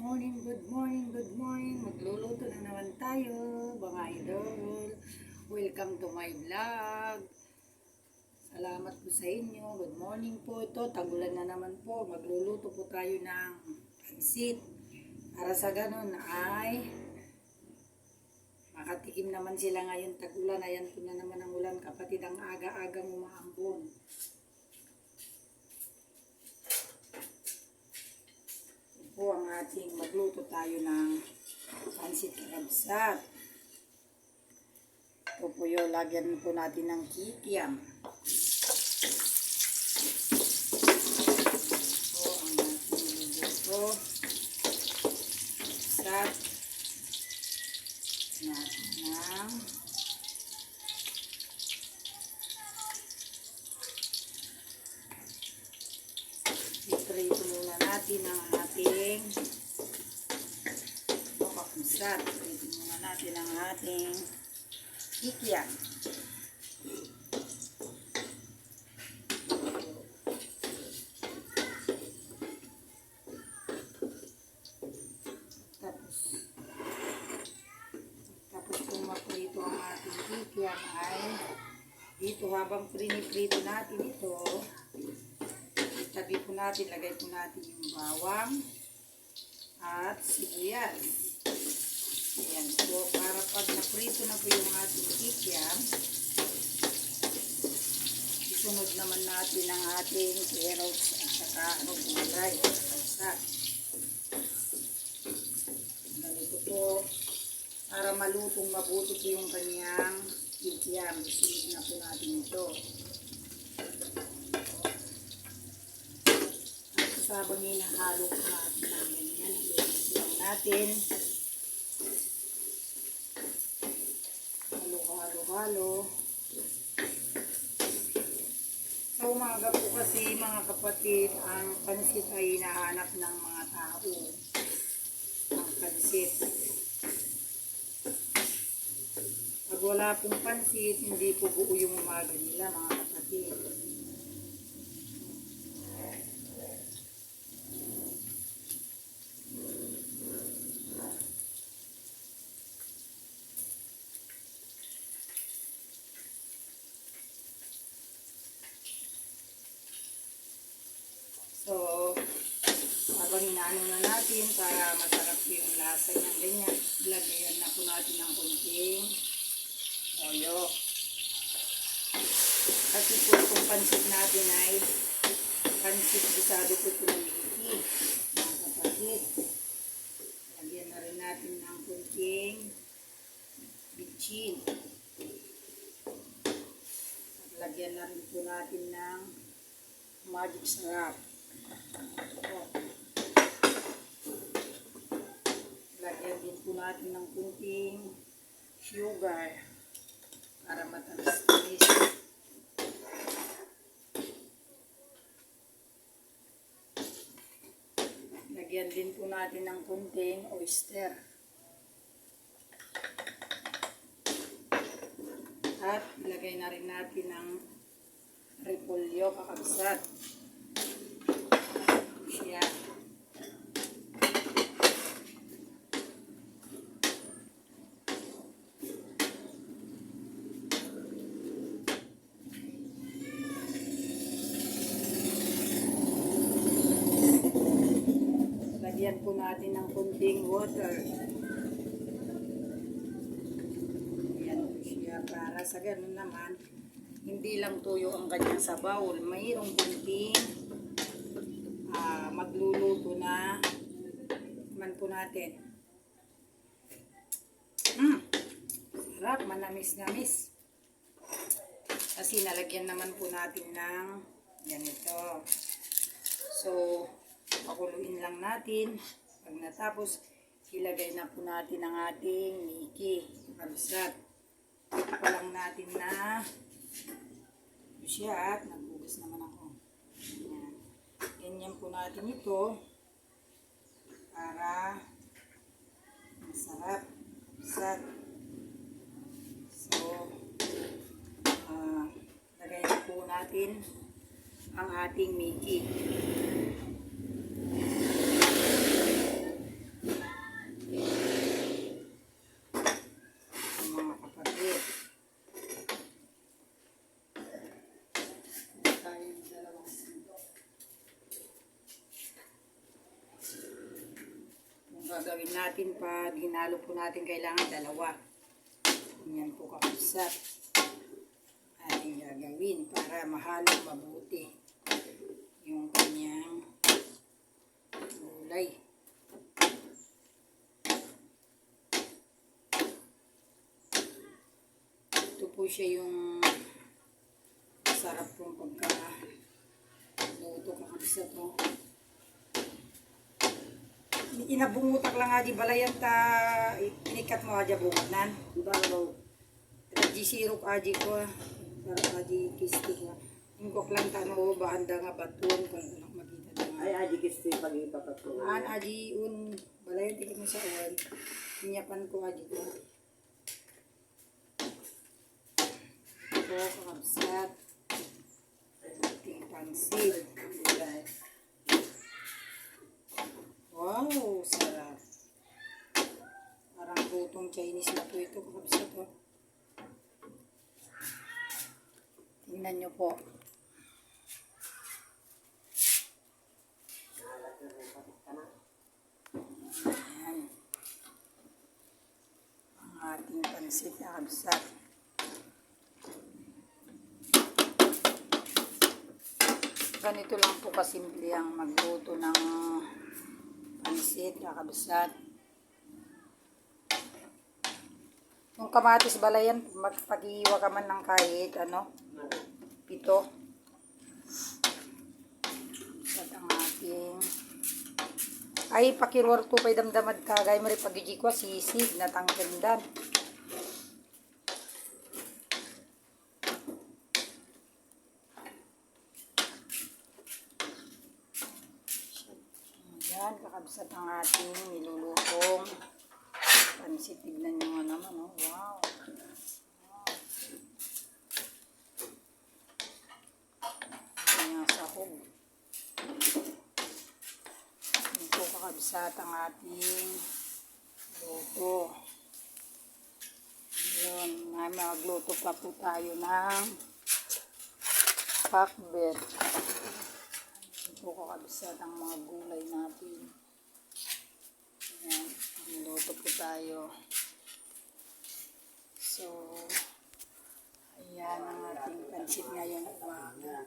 morning, good morning, good morning. Magluluto na naman tayo, mga idol. Welcome to my vlog. Salamat po sa inyo. Good morning po ito. Tagulan na naman po. Magluluto po tayo ng pansit. Para sa ganun ay makatikim naman sila ngayon tagulan. Ayan po na naman ang ulan, kapatid, ang aga-agang umaambon. Po ang ating magluto tayo ng pansit kakabsat. Ito po yung lagyan po natin ng kikiam. Ito ang ating luluto. Kakabsat natin ng iprito muna natin ang ating kakabsat. Iprito muna natin ang ating kikiam. Tapos kung maprito ang ating kikiam ay dito habang priniprito natin ito, tabi po natin, lagay po natin yung bawang at sibuyas. Ayan po, para pag naprito na po yung ating kikiam, isunod naman natin ang ating carrots at saka gulay at salsa. Ganito po, para malutong mabuti po yung kanyang kikiam. Isunod na po natin ito. Habang hinahalo po natin ng ganyan, ilang natin. Halo-halo-halo. Sa umaga po kasi, mga kapatid, ang pansit ay hinahanap ng mga tao. Ang pansit. Pag wala pong pansit, hindi po buo yung umaga nila, mga kapatid. So, habang inaano na natin para masarap yung lasa niya, ganyan, lagyan na po natin ng kunting toyo. Kasi po itong pansit natin ay pansit bisado po ito ng Miki, mga kapatid. Lagyan na rin natin ng kunting bitchin. Lagyan na rin po natin ng magic sarap. Lagyan din po natin ng kunting sugar para matamis-tamis. Lagyan din po natin ng kunting oyster. At ilagay na rin natin ng repolyo kakabsat. Siya. Lagyan po natin ng kunting water. Ayan po siya, para sa ganun naman hindi lang tuyo ang kanyang sabaw, mayroong kunting magluluto na man po natin. Sarap, manamis-namis. Kasi nalagyan naman po natin ng ganito. So, pakuluin lang natin. Pag natapos, ilagay na po natin ang ating Miki kakabsat. Pa lang natin na siya at nagbugas naman ako. Ayan. Ganyan po natin ito para masarap kakabsat. So, lagay na po natin ang ating Miki. gagawin natin pag hinalo po natin, kailangan dalawa. Yan po kakabsat. Ating gagawin para mahalo mabuti yung kanyang gulay. Ito po siya yung sarap pong pagka-luto kakabsat mo. Inabungutak lang nga di balayan ta inikat mo aja bungot nan. Diba mo? Aji sirok aji ko. Para aji kisti ko. Ingkok lang tano bahanda nga batuan kung anak magita na. Ay, aji kisti pag ipapatuloy. Aji un balayan tikit mo sa uwan. Inyapan ko aji ko. Ito kakabsat. Ating pansit. Wow, sarap. Parang lutong Chinese na po ito, kakabsat po. Tingnan nyo po. Ayan. Ang ating pansit na kakabsat. Ganito lang po kasimple ang magluto ng pansit, kakabsat. Yung kamatis balayan, magpag-iwa ka man ng kahit ano, pito. At ang ating ay pakirwar to pay damdamad kagay mari pag-iji ko sisig na tangkendan. Ayan, kakabsat ang ating nilulutong pansit. Tignan nyo nga naman, oh. Wow. Ayan, sahog. Ito kakabsat ang ating luto. Ayan, magluto pa po tayo ng pakbet. Ito kakabsat ang mga gulay natin. Ayan, niluto po tayo. So, ayan ang ating pansit ngayon. Umaga.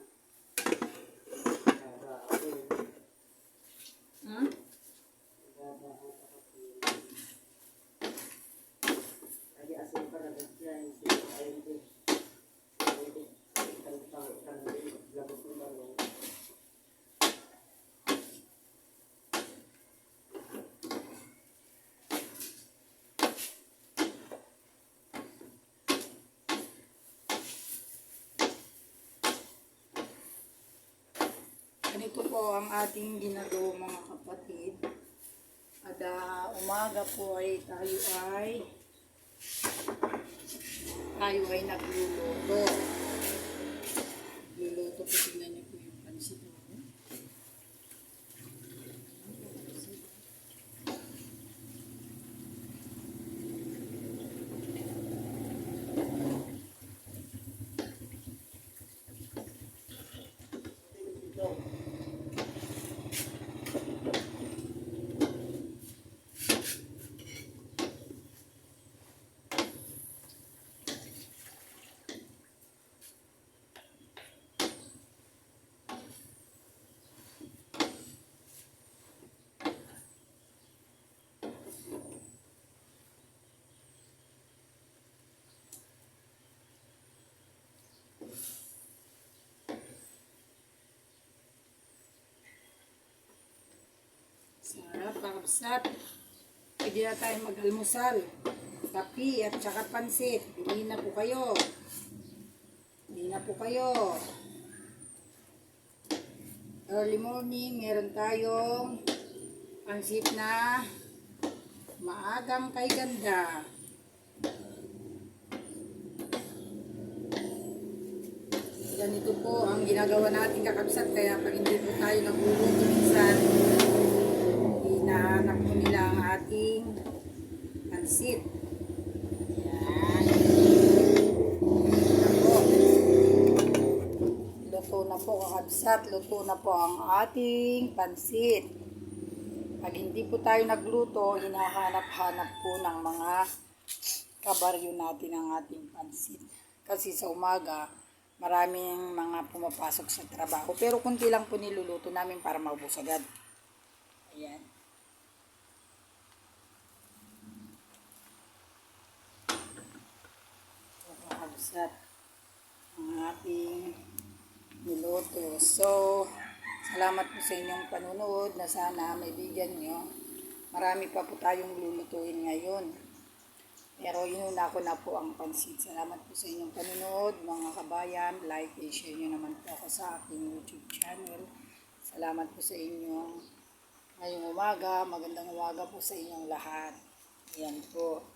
Ganito po ang ating ginagawa mga kapatid. At umaga po ay tayo ay nagluluto. Luluto po, tingnan niyo po yung pansit. Sarap, kakabsat. Pwede na tayo mag-almusal. Kapi at saka pansit. Bili na po kayo. Bili na po kayo. Early morning, meron tayong pansit na maagang kay ganda. Ganito po ang ginagawa natin kakabsat. Kaya pag hindi po tayo nagluluto minsan, hinahanap po nila ang ating pansit. Ayan. Luto na po kakabsat. Luto na po ang ating pansit. Pag hindi po tayo nagluto, hinahanap-hanap po ng mga kabaryo natin ang ating pansit. Kasi sa umaga, maraming mga pumapasok sa trabaho. Pero kunti lang po niluluto namin para maubos agad. Ayan. Nakabusat ang ating niluto. So, salamat po sa inyong panunood na sana may bigyan nyo. Marami pa po tayong lulutuin ngayon. Pero inuna ko na po ang pansit. Salamat po sa inyong panunood, mga kabayan. Like and share nyo naman po ako sa aking YouTube channel. Salamat po sa inyong ngayong umaga. Magandang umaga po sa inyong lahat. Ayan po.